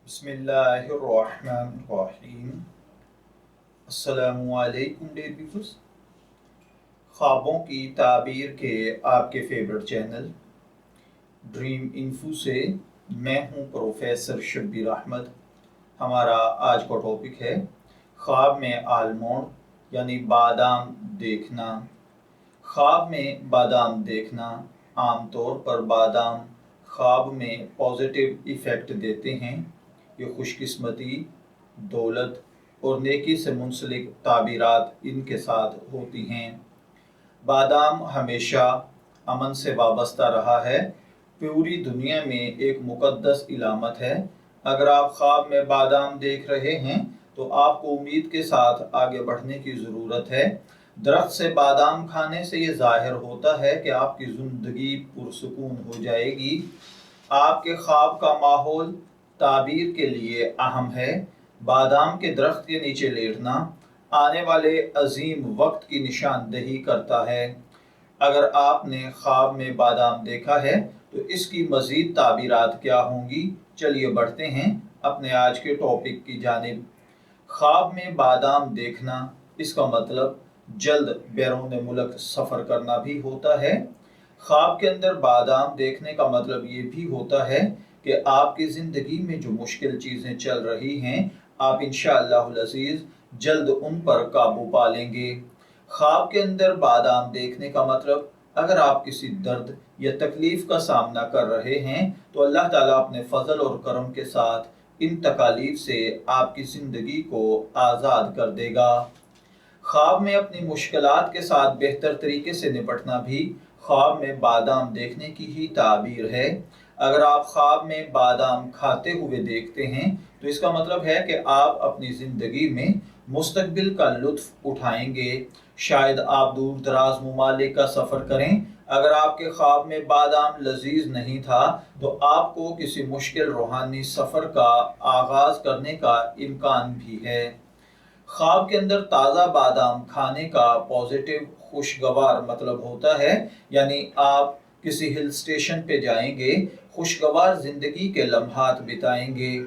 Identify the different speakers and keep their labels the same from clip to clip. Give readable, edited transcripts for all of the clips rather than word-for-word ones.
Speaker 1: बिस्मिल्लाहिर्रहमानिर्रहीम। अस्सलामुअलैकुम dear viewers. ख्वाबों की ताबीर के आपके फेवरेट चैनल ड्रीम इन्फो से मैं हूं प्रोफेसर शब्बीर अहमद। हमारा आज का टॉपिक है ख्वाब में आलमोंड यानी बादाम देखना। ख्वाब में बादाम देखना। आमतौर पर बादाम ख्वाब में पॉजिटिव इफ़ेक्ट देते हैं। ये खुशकिस्मती, दौलत और नेकी से मुंसलिक ताबीरात इनके साथ होती हैं। बादाम हमेशा अमन से वाबस्ता रहा है। पूरी दुनिया में एक मुक़द्दस इलामत है। अगर आप ख्वाब में बादाम देख रहे हैं तो आपको उम्मीद के साथ आगे बढ़ने की ज़रूरत है। दरख्त से बादाम खाने से ये ज़ाहिर होता है कि आपकी ज़िंदगी पुरसुकून हो जाएगी। आपके ख्वाब का माहौल ताबीर के लिए अहम है। बादाम के दरख्त के नीचे लेटना आने वाले अजीम वक्त की निशानदही करता है। अगर आपने ख्वाब में बादाम देखा है तो इसकी मज़ीद ताबीरात क्या होंगी? चलिए बढ़ते हैं अपने आज के टॉपिक की जानिब। ख्वाब में बादाम देखना, इसका मतलब जल्द बैरून मुल्क सफ़र करना भी होता है। ख्वाब के अंदर बादाम देखने का मतलब ये भी होता है कि आपकी ज़िंदगी में जो मुश्किल चीज़ें चल रही हैं, आप इंशाअल्लाहुल अज़ीज़ जल्द उन पर काबू पा लेंगे। ख्वाब के अंदर बादाम देखने का मतलब अगर आप किसी दर्द या तकलीफ़ का सामना कर रहे हैं तो अल्लाह ताला अपने फ़ज़ल और करम के साथ इन तकालीफ से आपकी ज़िंदगी को आज़ाद कर देगा। ख्वाब में अपनी मुश्किलात के साथ बेहतर तरीके से निपटना भी ख्वाब में बादाम देखने की ही ताबीर है। अगर आप ख्वाब में बादाम खाते हुए देखते हैं तो इसका मतलब है कि आप अपनी ज़िंदगी में मुस्तकबिल का लुत्फ़ उठाएंगे। शायद आप दूर दराज ममालिक का सफ़र करें। अगर आपके ख्वाब में बादाम लजीज नहीं था तो आपको किसी मुश्किल रूहानी सफ़र का आगाज़ करने का इम्कान भी है। ख्वाब के अंदर ताज़ा बादाम खाने का पॉजिटिव खुशगवार मतलब होता है, यानी आप किसी हिल स्टेशन पे जाएंगे, खुशगवार ज़िंदगी के लम्हात बिताएंगे।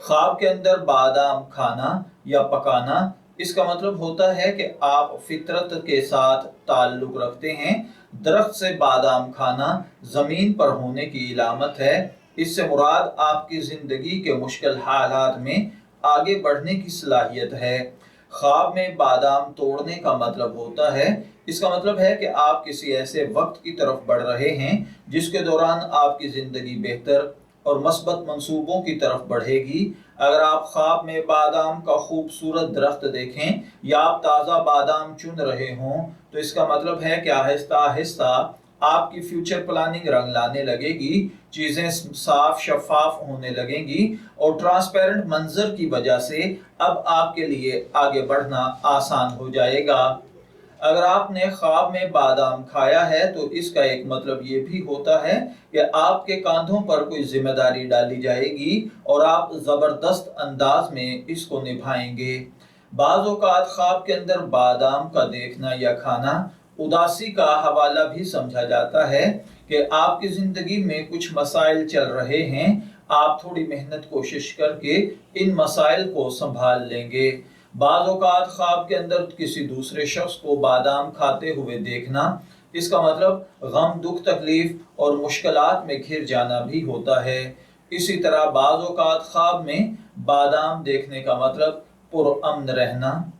Speaker 1: ख्वाब के अंदर बादाम खाना या पकाना, इसका मतलब होता है कि आप फितरत के साथ ताल्लुक़ रखते हैं। दरख्त से बादाम खाना ज़मीन पर होने की इलामत है। इससे मुराद आपकी ज़िंदगी के मुश्किल हालात में आगे बढ़ने की सलाहियत है। ख्वाब में बादाम तोड़ने का मतलब होता है, इसका मतलब है कि आप किसी ऐसे वक्त की तरफ बढ़ रहे हैं जिसके दौरान आपकी ज़िंदगी बेहतर और मस्बत मंसूबों की तरफ बढ़ेगी। अगर आप ख्वाब में बादाम का खूबसूरत दरख्त देखें या आप ताज़ा बादाम चुन रहे हों तो इसका मतलब है कि आहिस्ता आहिस्ता आपकी फ्यूचर प्लानिंग रंग लाने लगेगी, चीज़ें साफ शफाफ होने लगेंगी और ट्रांसपेरेंट मंजर की वजह से अब आपके लिए आगे बढ़ना आसान हो जाएगा। अगर आपने ख्वाब में बादाम खाया है तो इसका एक मतलब ये भी होता है कि आपके कांधों पर कोई जिम्मेदारी डाली जाएगी और आप ज़बरदस्त अंदाज में इसको निभाएंगे। बाज़ औक़ात ख्वाब के अंदर बादाम का देखना या खाना उदासी का हवाला भी समझा जाता है कि आपकी ज़िंदगी में कुछ मसाइल चल रहे हैं, आप थोड़ी मेहनत कोशिश करके इन मसाइल को संभाल लेंगे। बाज़ औक़ात ख्वाब के अंदर किसी दूसरे शख्स को बादाम खाते हुए देखना, इसका मतलब गम, दुख, तकलीफ और मुश्किलात में घिर जाना भी होता है। इसी तरह बाज़ औक़ात ख्वाब में बादाम देखने का मतलब पुरअमन रहना,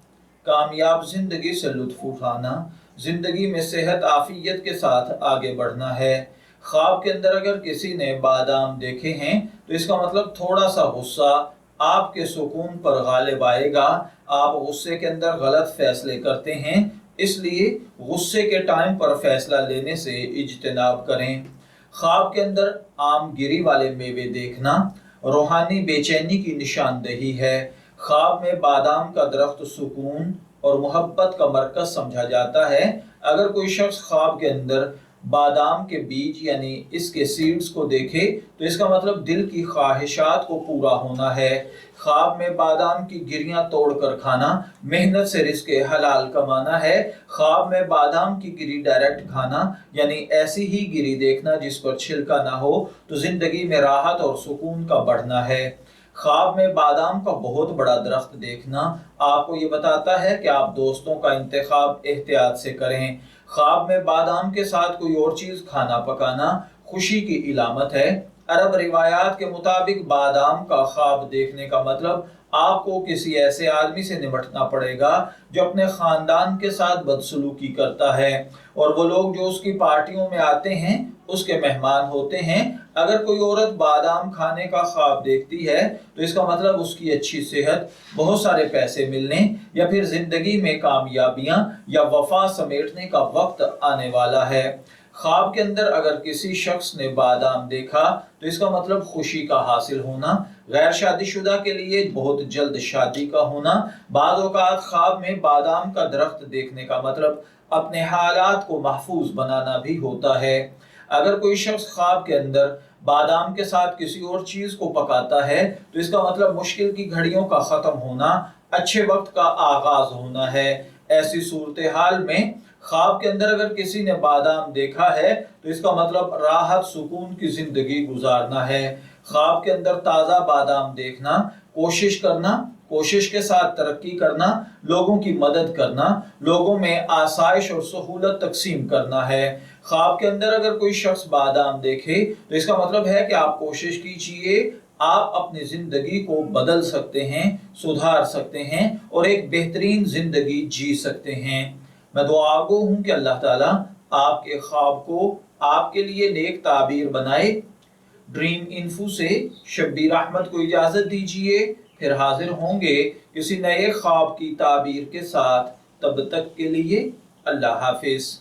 Speaker 1: कामयाब ज़िंदगी से लुत्फ़ उठाना, ज़िंदगी में सेहत आफियत के साथ आगे बढ़ना है। ख्वाब के अंदर अगर किसी ने बादाम देखे हैं तो इसका मतलब थोड़ा सा गुस्सा आपके सुकून पर गालिब आएगा। आप गुस्से के अंदर गलत फैसले करते हैं, इसलिए गुस्से के टाइम पर फैसला लेने से इज्तिनाब करें। ख्वाब के अंदर आम गिरी वाले मेवे देखना रूहानी बेचैनी की निशानदही है। ख्वाब में बादाम का दरख्त सुकून और मोहब्बत का मरकज समझा जाता है। अगर कोई शख्स ख्वाब के अंदर बादाम के बीज यानी इसके सीड्स को देखे तो इसका मतलब दिल की ख्वाहिशात को पूरा होना है। ख्वाब में बादाम की गिरियां तोड़कर खाना मेहनत से रिज़्क़ हलाल कमाना है। ख्वाब में बादाम की गिरी डायरेक्ट खाना यानी ऐसी ही गिरी देखना जिस पर छिलका ना हो तो जिंदगी में राहत और सुकून का बढ़ना है। ख्वाब में बादाम का बहुत बड़ा दरख्त देखना आपको ये बताता है कि आप दोस्तों का इंतखाब एहतियात से करें। ख्वाब में बादाम के साथ कोई और चीज़ खाना पकाना खुशी की इलामत है। अरब रिवायात के मुताबिक बादाम का ख्वाब देखने का मतलब आपको किसी ऐसे आदमी से निपटना पड़ेगा जो अपने खानदान के साथ बदसलूकी करता है और वो लोग जो उसकी पार्टियों में आते हैं उसके मेहमान होते हैं। अगर कोई औरत बादाम खाने का ख्वाब देखती है तो इसका मतलब उसकी अच्छी सेहत, बहुत सारे पैसे मिलने या फिर जिंदगी में कामयाबियां या वफा समेटने का वक्त आने वाला है। ख्वाब के अंदर अगर किसी शख्स ने बादाम देखा तो इसका मतलब खुशी का हासिल होना, गैर शादीशुदा के लिए बहुत जल्द शादी का होना। बाज़ औक़ात ख्वाब में बादाम का दरख्त देखने का मतलब अपने हालात को महफूज बनाना भी होता है। अगर कोई शख्स ख्वाब के अंदर बादाम के साथ किसी और चीज को पकाता है तो इसका मतलब मुश्किल की घड़ियों का खत्म होना, अच्छे वक्त का आगाज होना है। ऐसी सूरत हाल में ख्वाब के अंदर अगर किसी ने बादाम देखा है तो इसका मतलब राहत सुकून की जिंदगी गुजारना है। ख्वाब के अंदर ताज़ा बादाम देखना, कोशिश करना, कोशिश के साथ तरक्की करना, लोगों की मदद करना, लोगों में आसाइश और सहूलत तकसीम करना है। ख्वाब के अंदर अगर कोई शख्स बादाम देखे तो इसका मतलब है कि आप कोशिश कीजिए, आप अपनी जिंदगी को बदल सकते हैं, सुधार सकते हैं और एक बेहतरीन जिंदगी जी सकते हैं। मैं दुआगो हूं कि अल्लाह ताला आपके ख्वाब को आपके लिए नेक ताबीर बनाए। ड्रीम इन्फो से शब्बीर अहमद को इजाजत दीजिए, फिर हाजिर होंगे किसी नए ख्वाब की ताबीर के साथ। तब तक के लिए अल्लाह हाफिज।